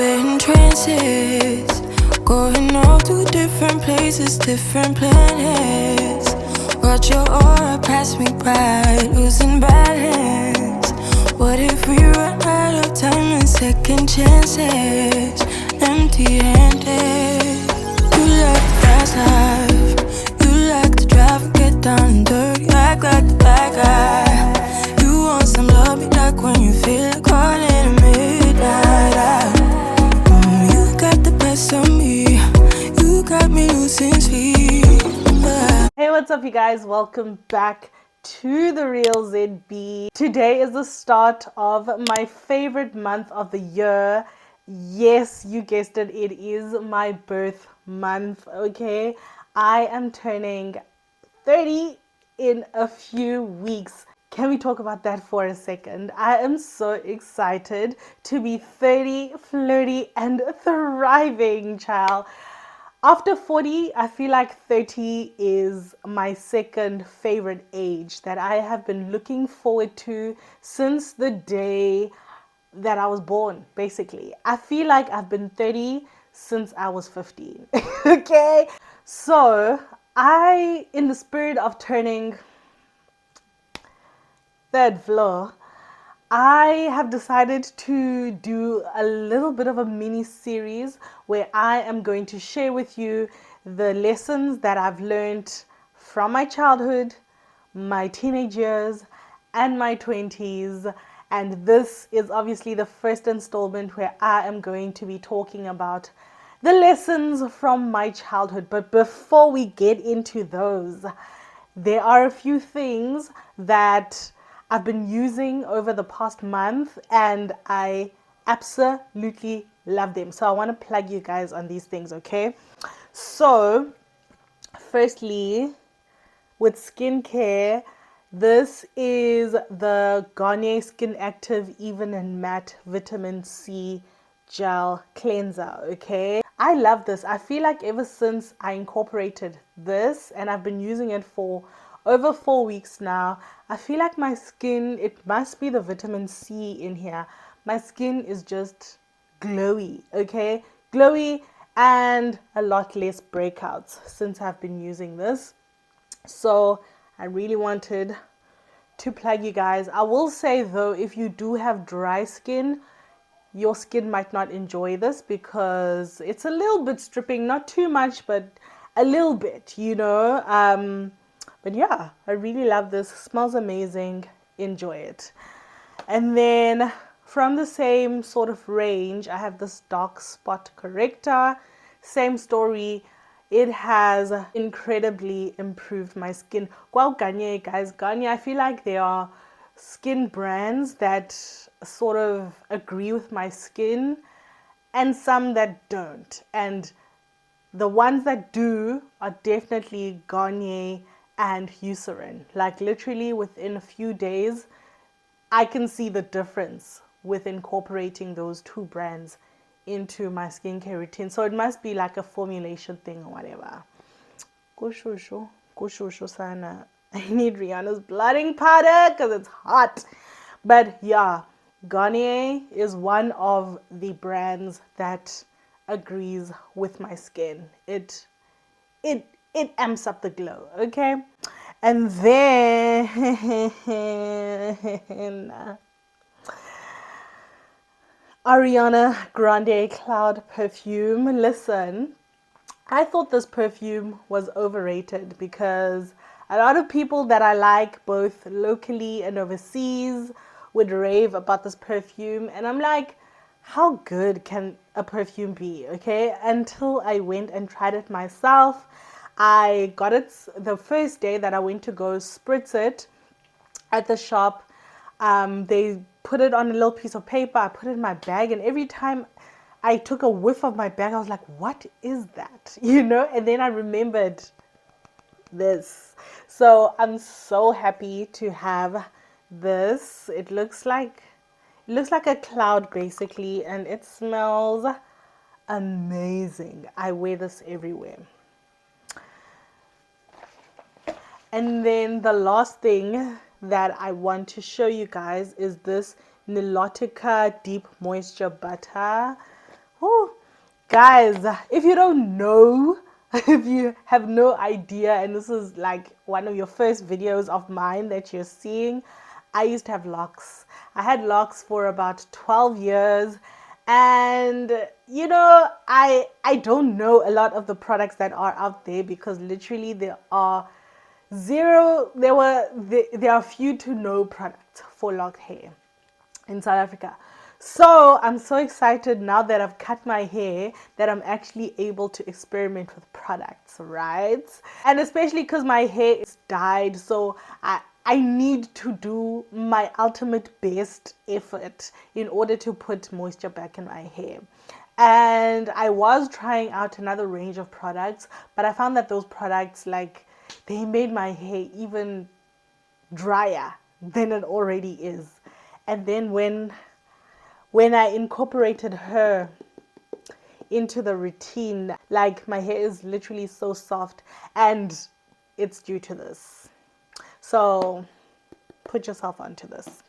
we're in trances, going off to different places, different planets. Watch your aura pass me by, losing balance. What if we run out of time and second chances? Empty-handed. You like the fast life, you like to drive and get down and dirty, act like the bad guy. You want some love, me like when you feel like calling at midnight. You got the best of me, you got me losing sleep. Hey, what's up you guys? Welcome back to the Real ZB. Today is the start of my favorite month of the year. Yes, you guessed it, it is my birth month, okay? I am turning 30 in a few weeks. Can we talk about that for a second? I am so excited to be 30, flirty, and thriving, child. After 40, I feel like 30 is my second favorite age that I have been looking forward to since the day that I was born, basically. I feel like I've been 30 since I was 15. Okay? So, in the spirit of turning third floor, I have decided to do a little bit of a mini series where I am going to share with you the lessons that I've learned from my childhood, my teenage years, and my 20s. And this is obviously the first installment where I am going to be talking about the lessons from my childhood. But before we get into those, there are a few things that I've been using over the past month and I absolutely love them. So I want to plug you guys on these things, okay? So, firstly, with skincare, this is the Garnier Skin Active Even and Matte Vitamin C Gel Cleanser, okay? I love this. I feel like ever since I incorporated this and I've been using it for over 4 weeks now, I feel like my skin, it must be the vitamin C in here. My skin is just glowy, okay? Glowy and a lot less breakouts since I've been using this. So I really wanted to plug you guys. I will say though, if you do have dry skin, your skin might not enjoy this because it's a little bit stripping, not too much, but a little bit, you know. But yeah, I really love this. Smells amazing. Enjoy it. And then from the same sort of range, I have this dark spot corrector. Same story. It has incredibly improved my skin. Wow, Garnier, guys. Garnier, I feel like there are skin brands that sort of agree with my skin and some that don't. And the ones that do are definitely Garnier and Eucerin. Like literally within a few days, I can see the difference with incorporating those two brands into my skincare routine. So it must be like a formulation thing or whatever. Kushushu sana. I need Rihanna's blotting powder because it's hot. But yeah, Garnier is one of the brands that agrees with my skin. It amps up the glow, okay? And then Ariana Grande Cloud Perfume. Listen, I thought this perfume was overrated because a lot of people that I like, both locally and overseas, would rave about this perfume. And I'm like, how good can a perfume be? Okay, until I went and tried it myself. I got it the first day that I went to go spritz it at the shop. They put it on a little piece of paper. I put it in my bag, and every time I took a whiff of my bag, I was like, what is that? You know? And then I remembered this. So I'm so happy to have this. It looks like a cloud basically, and it smells amazing. I wear this everywhere. And then the last thing that I want to show you guys is this Nilotica Deep Moisture Butter. Guys, if you don't know, if you have no idea, and this is like one of your first videos of mine that you're seeing, I used to have locks. I had locks for about 12 years. And I don't know a lot of the products that are out there because literally there are few to no products for locked hair in South Africa. So I'm so excited now that I've cut my hair that I'm actually able to experiment with products, right? And especially because my hair is dyed, so I need to do my ultimate best effort in order to put moisture back in my hair. And I was trying out another range of products, but I found that those products, like, they made my hair even drier than it already is. And then when I incorporated her into the routine, like, my hair is literally so soft, and it's due to this. So put yourself onto this.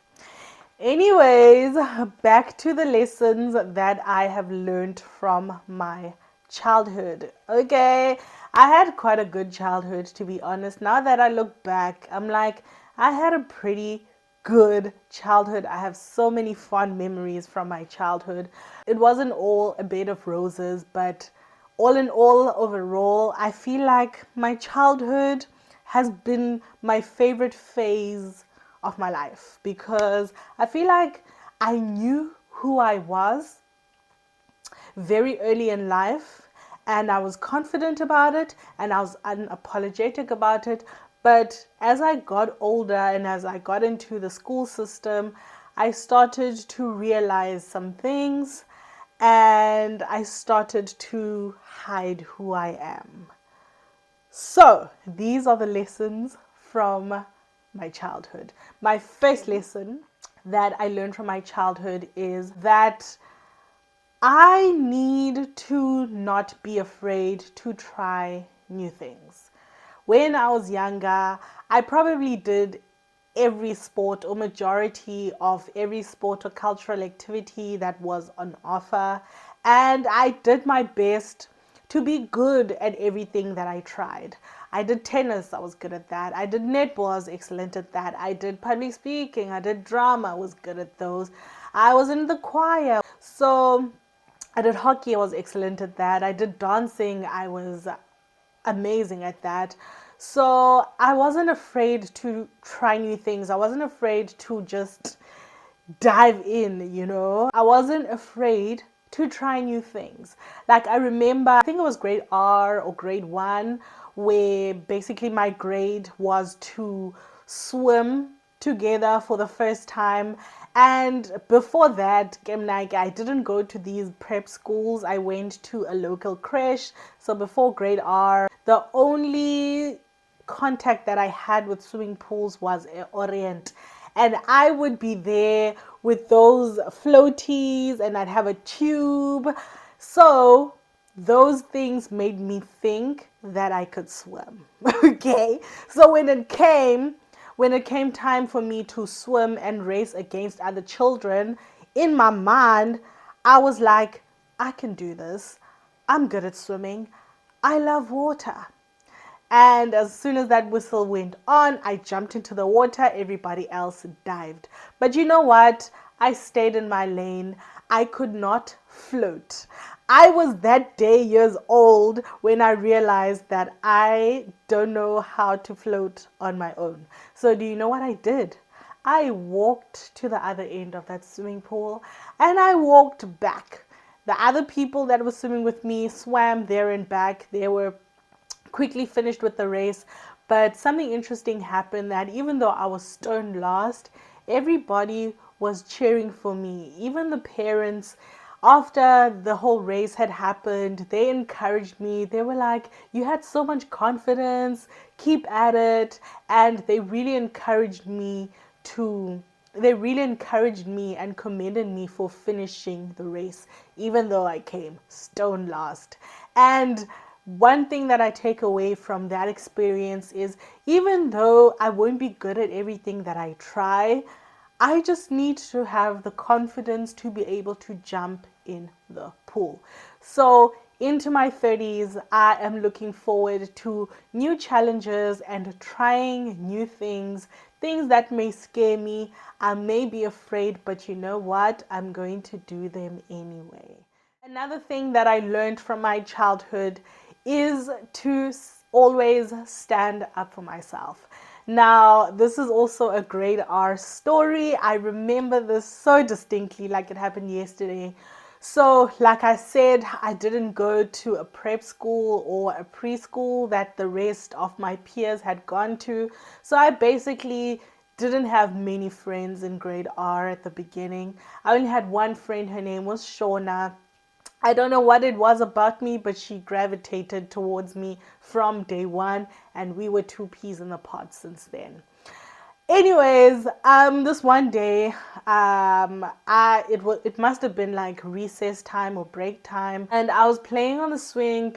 Anyways, back to the lessons that I have learned from my childhood. Okay, I had quite a good childhood, to be honest. Now that I look back, I'm like, I had a pretty good childhood. I have so many fond memories from my childhood. It wasn't all a bed of roses, but all in all, overall, I feel like my childhood has been my favorite phase of my life because I feel like I knew who I was very early in life, and I was confident about it, and I was unapologetic about it. But as I got older and as I got into the school system, I started to realize some things, and I started to hide who I am. So, these are the lessons from my childhood. My first lesson that I learned from my childhood is that I need to not be afraid to try new things. When I was younger, I probably did every sport or majority of every sport or cultural activity that was on offer, and I did my best to be good at everything that I tried. I did tennis, I was good at that. I did netball, I was excellent at that. I did public speaking, I did drama, I was good at those. I was in the choir. So I did hockey, I was excellent at that. I did dancing, I was amazing at that. So I wasn't afraid to try new things. I wasn't afraid to just dive in. I wasn't afraid to try new things. Like, I remember, I think it was grade R or grade 1, where basically my grade was to swim together for the first time. And before that, I didn't go to these prep schools. I went to a local creche. So before grade R, the only contact that I had with swimming pools was Orient. And I would be there with those floaties, and I'd have a tube. So those things made me think that I could swim. Okay. So when it came time for me to swim and race against other children, in my mind, I was like, I can do this. I'm good at swimming. I love water. And as soon as that whistle went on, I jumped into the water. Everybody else dived. But you know what? I stayed in my lane. I could not float. I was that day years old when I realized that I don't know how to float on my own. So, do you know what I did? I walked to the other end of that swimming pool and I walked back. The other people that were swimming with me swam there and back. They were quickly finished with the race. But something interesting happened, that even though I was stone last, everybody was cheering for me. Even the parents, after the whole race had happened, they encouraged me. They were like, you had so much confidence, keep at it. And they really encouraged me and commended me for finishing the race, even though I came stone last. And one thing that I take away from that experience is, even though I won't be good at everything that I try, I just need to have the confidence to be able to jump in the pool. So into my 30s, I am looking forward to new challenges and trying new things, things that may scare me. I may be afraid, but you know what? I'm going to do them anyway. Another thing that I learned from my childhood is to always stand up for myself. Now, this is also a grade R story. I remember this so distinctly, like it happened yesterday. So, like I said, I didn't go to a prep school or a preschool that the rest of my peers had gone to. So, I basically didn't have many friends in grade R at the beginning. I only had one friend, her name was Shauna. I don't know what it was about me, but she gravitated towards me from day one, and we were two peas in the pod since then. Anyways, this one day, it must have been like recess time or break time, and I was playing on the swing.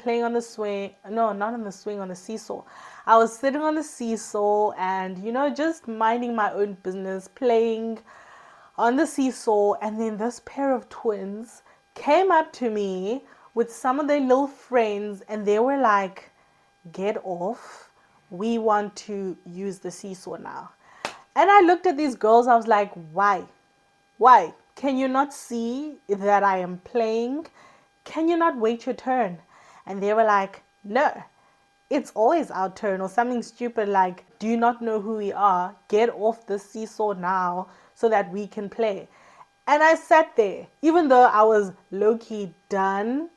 No, not on the swing, on the seesaw. I was sitting on the seesaw, and just minding my own business, playing on the seesaw, and then this pair of twins came up to me with some of their little friends, and they were like, "Get off. We want to use the seesaw now." And I looked at these girls, I was like, "Why? Why? Can you not see that I am playing? Can you not wait your turn?" And they were like, "No, it's always our turn," or something stupid like, "Do you not know who we are? Get off the seesaw now so that we can play." And I sat there, even though I was low key done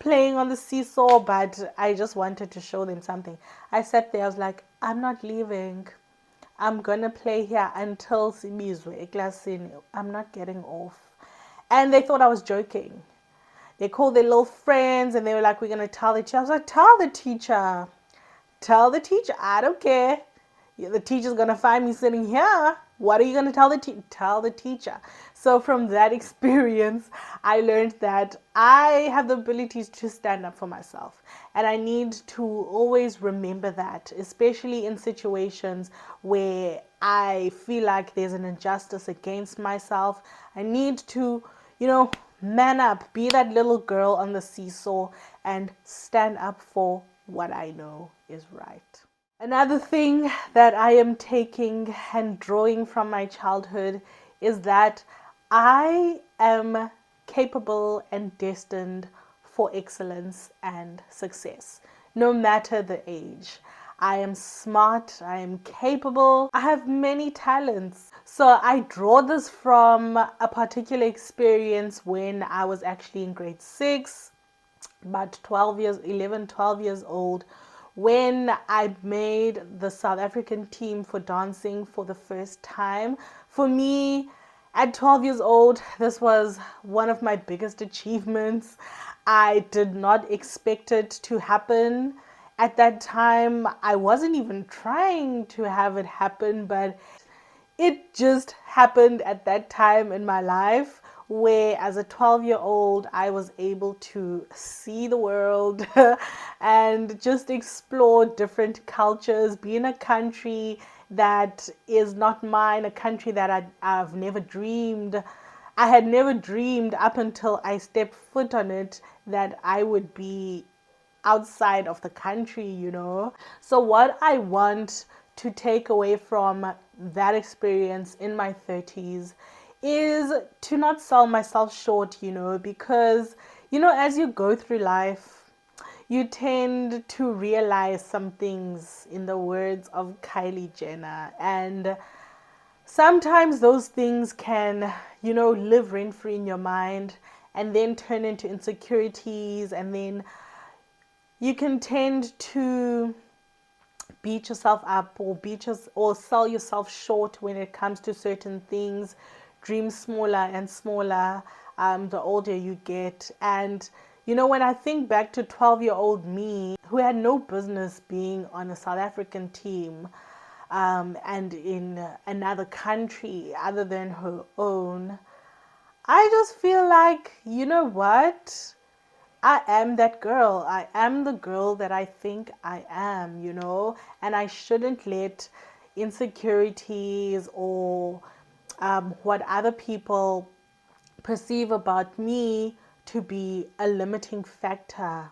playing on the seesaw, but I just wanted to show them something. I sat there, I was like, "I'm not leaving. I'm gonna play here until sibizwe eklasini. I'm not getting off." And they thought I was joking. They called their little friends and they were like, "We're gonna tell the teacher." I was like, "Tell the teacher. Tell the teacher. I don't care. The teacher's gonna find me sitting here. What are you gonna tell the tell the teacher?" So from that experience, I learned that I have the ability to stand up for myself, and I need to always remember that, especially in situations where I feel like there's an injustice against myself. I need to, man up, be that little girl on the seesaw, and stand up for what I know is right. Another thing that I am taking and drawing from my childhood is that I am capable and destined for excellence and success, no matter the age. I am smart, I am capable, I have many talents. So I draw this from a particular experience when I was actually in grade 6, about 12 years old, when I made the South African team for dancing for the first time. For me, at 12 years old, this was one of my biggest achievements. I did not expect it to happen. At that time, I wasn't even trying to have it happen, but it just happened at that time in my life where, as a 12-year-old, I was able to see the world and just explore different cultures, be in a country that is not mine, a country that I've never dreamed. I had never dreamed up until I stepped foot on it that I would be outside of the country. So, what I want to take away from that experience in my 30s is to not sell myself short, because, as you go through life, you tend to realize some things, in the words of Kylie Jenner, and sometimes those things can, live rent free in your mind and then turn into insecurities, and then you can tend to beat yourself up or sell yourself short when it comes to certain things. Dream smaller and smaller the older you get. And when I think back to 12-year-old me, who had no business being on a South African team, and in another country other than her own, I just feel like, you know what? I am that girl. I am the girl that I think I am, and I shouldn't let insecurities or what other people perceive about me to be a limiting factor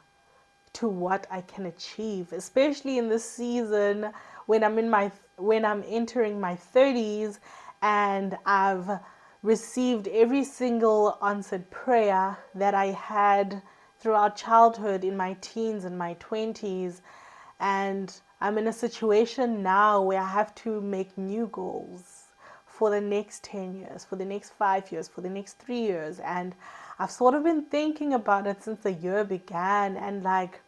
to what I can achieve, especially in this season when I'm entering my 30s and I've received every single answered prayer that I had throughout childhood, in my teens and my 20s, and I'm in a situation now where I have to make new goals for the next 10 years, for the next 5 years, for the next 3 years. And I've sort of been thinking about it since the year began. And like,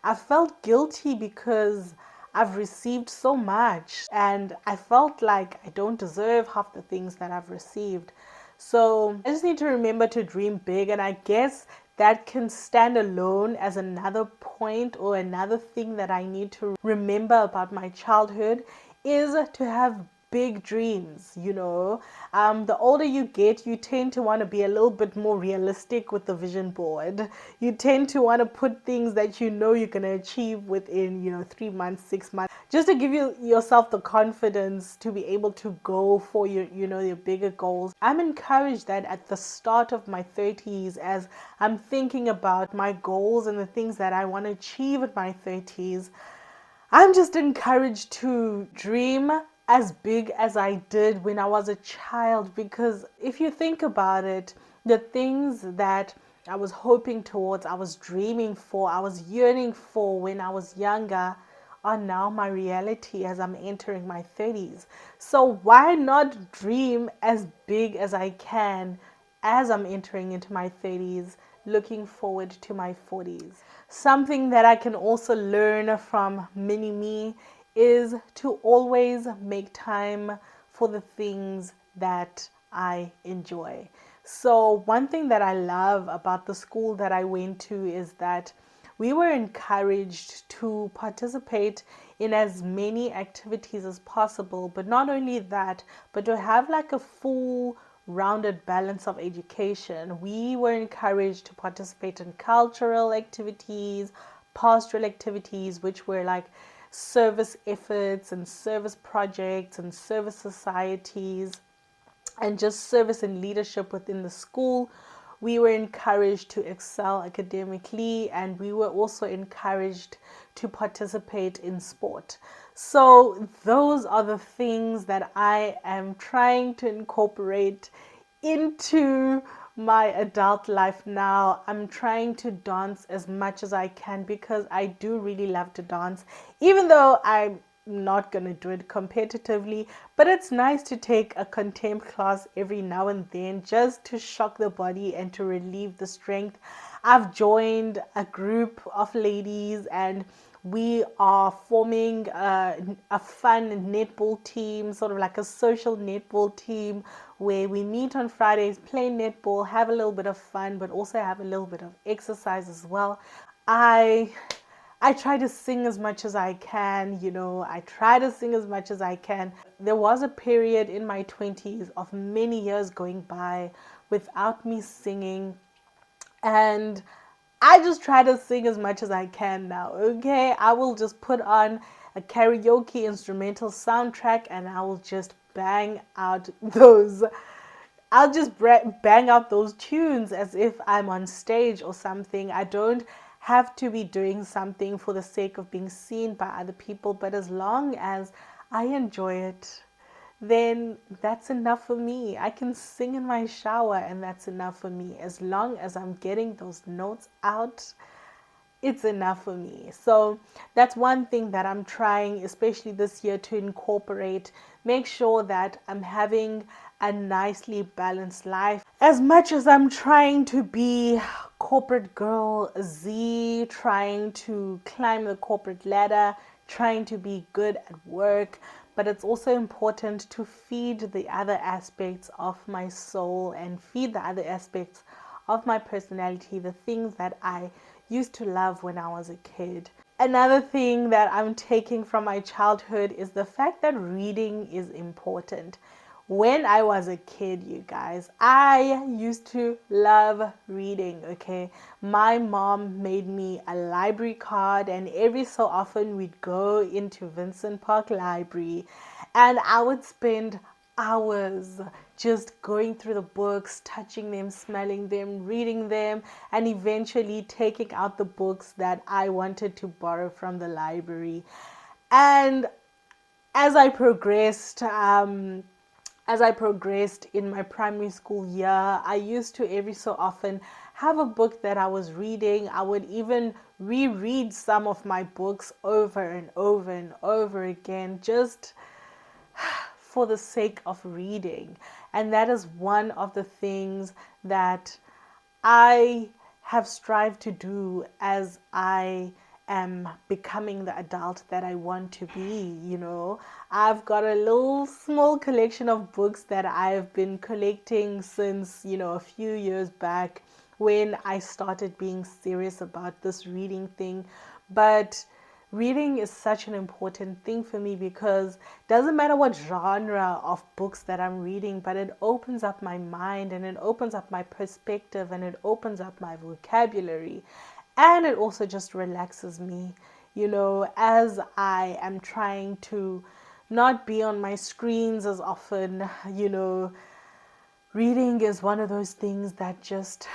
I felt guilty because I've received so much. And I felt like I don't deserve half the things that I've received. So I just need to remember to dream big. And I guess that can stand alone as another point or another thing that I need to remember about my childhood is to have big dreams. The older you get, you tend to want to be a little bit more realistic with the vision board. You tend to want to put things that you know you're going to achieve within 3 months, 6 months, just to give yourself the confidence to be able to go for your bigger goals. I'm encouraged that at the start of my 30s, as I'm thinking about my goals and the things that I want to achieve in my 30s, I'm just encouraged to dream as big as I did when I was a child, because if you think about it, the things that I was hoping towards, I was dreaming for, I was yearning for when I was younger, are now my reality as I'm entering my 30s. So why not dream as big as I can as I'm entering into my 30s, looking forward to my 40s? Something that I can also learn from mini me is to always make time for the things that I enjoy. So, one thing that I love about the school that I went to is that we were encouraged to participate in as many activities as possible, but not only that, but to have like a full rounded balance of education. We were encouraged to participate in cultural activities, pastoral activities, which were like service efforts and service projects and service societies, and just service and leadership within the school. We were encouraged to excel academically, and we were also encouraged to participate in sport. So, those are the things that I am trying to incorporate into my adult life now. I'm trying to dance as much as I can because I do really love to dance, even though I'm not going to do it competitively, but it's nice to take a contempt class every now and then just to shock the body and to relieve the strength. I've joined a group of ladies and we are forming a fun netball team, sort of like a social netball team, where we meet on Fridays, play netball, have a little bit of fun, but also have a little bit of exercise as well. I I try to sing as much as I can. I try to sing as much as I can. There was a period in my 20s of many years going by without me singing, and I just try to sing as much as I can now, okay? I will just put on a karaoke instrumental soundtrack and I will just bang out those. I'll just bang out those tunes as if I'm on stage or something. I don't have to be doing something for the sake of being seen by other people, but as long as I enjoy it, then that's enough for me. I can sing in my shower and that's enough for me. As long as I'm getting those notes out, it's enough for me. So that's one thing that I'm trying, especially this year, to incorporate. Make sure that I'm having a nicely balanced life. As much as I'm trying to be corporate girl Z, trying to climb the corporate ladder, trying to be good at work, but it's also important to feed the other aspects of my soul and feed the other aspects of my personality, the things that I used to love when I was a kid. Another thing that I'm taking from my childhood is the fact that reading is important. When I was a kid, you guys, I used to love reading, okay? My mom made me a library card, and every so often we'd go into Vincent Park Library, and I would spend hours just going through the books, touching them, smelling them, reading them, and eventually taking out the books that I wanted to borrow from the library. And as I progressed, in my primary school year, I used to every so often have a book that I was reading. I would even reread some of my books over and over and over again, just for the sake of reading. And that is one of the things that I have strived to do as I am becoming the adult that I want to be. I've got a little small collection of books that I've been collecting since, a few years back when I started being serious about this reading thing. But reading is such an important thing for me because it doesn't matter what genre of books that I'm reading, but it opens up my mind and it opens up my perspective and it opens up my vocabulary, and it also just relaxes me, as I am trying to not be on my screens as often. Reading is one of those things that just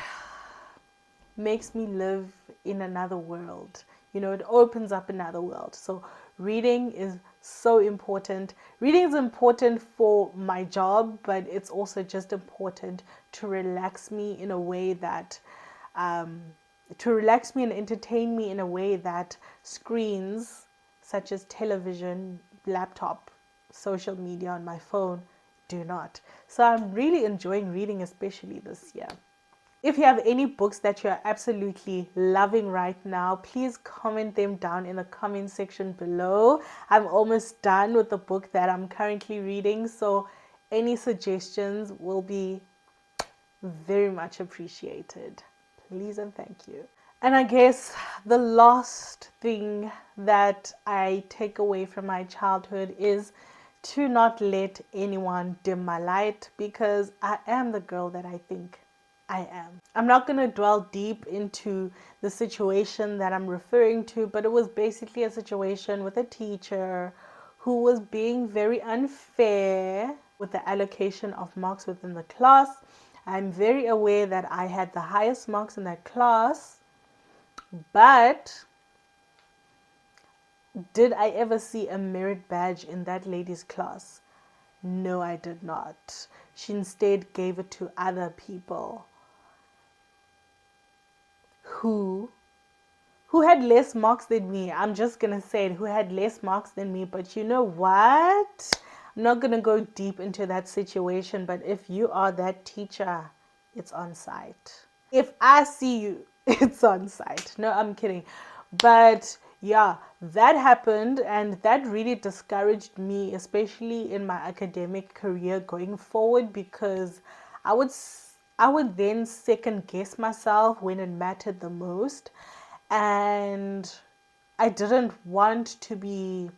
makes me live in another world. It opens up another world. So reading is so important. Reading is important for my job, but it's also just important to relax me in a way that, to relax me and entertain me in a way that screens such as television, laptop, social media on my phone do not. So I'm really enjoying reading, especially this year. If you have any books that you're absolutely loving right now, please comment them down in the comment section below. I'm almost done with the book that I'm currently reading, so any suggestions will be very much appreciated. Please and thank you. And I guess the last thing that I take away from my childhood is to not let anyone dim my light, because I am the girl that I think I am. I'm not going to dwell deep into the situation that I'm referring to, but it was basically a situation with a teacher who was being very unfair with the allocation of marks within the class. I'm very aware that I had the highest marks in that class, but did I ever see a merit badge in that lady's class? No, I did not. She instead gave it to other people who had less marks than me. I'm just going to say it, who had less marks than me. But you know what? I'm not going to go deep into that situation. But if you are that teacher, it's on site. If I see you, it's on site. No, I'm kidding. But yeah, that happened, and that really discouraged me, especially in my academic career going forward, because I would then second guess myself when it mattered the most. And I didn't want to be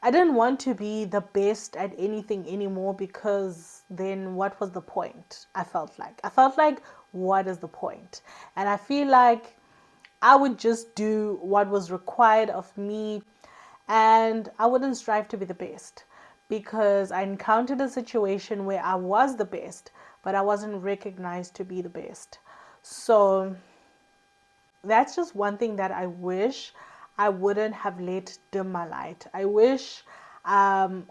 the best at anything anymore, because then what was the point? I felt like what is the point? And I feel like I would just do what was required of me, and I wouldn't strive to be the best, because I encountered a situation where I was the best, but I wasn't recognized to be the best. So that's just one thing that I wish I wouldn't have let dim my light. I wish I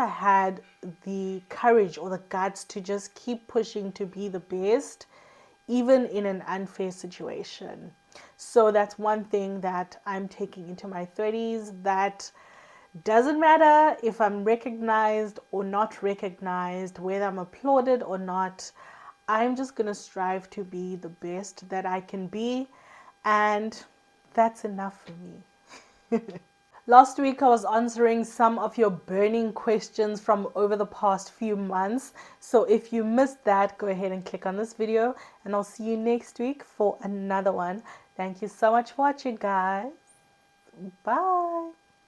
had the courage or the guts to just keep pushing to be the best, even in an unfair situation. So that's one thing that I'm taking into my 30s, that doesn't matter if I'm recognized or not recognized, whether I'm applauded or not, I'm just going to strive to be the best that I can be, and that's enough for me. Last week, I was answering some of your burning questions from over the past few months. So if you missed that, go ahead and click on this video, and I'll see you next week for another one. Thank you so much for watching, guys. Bye.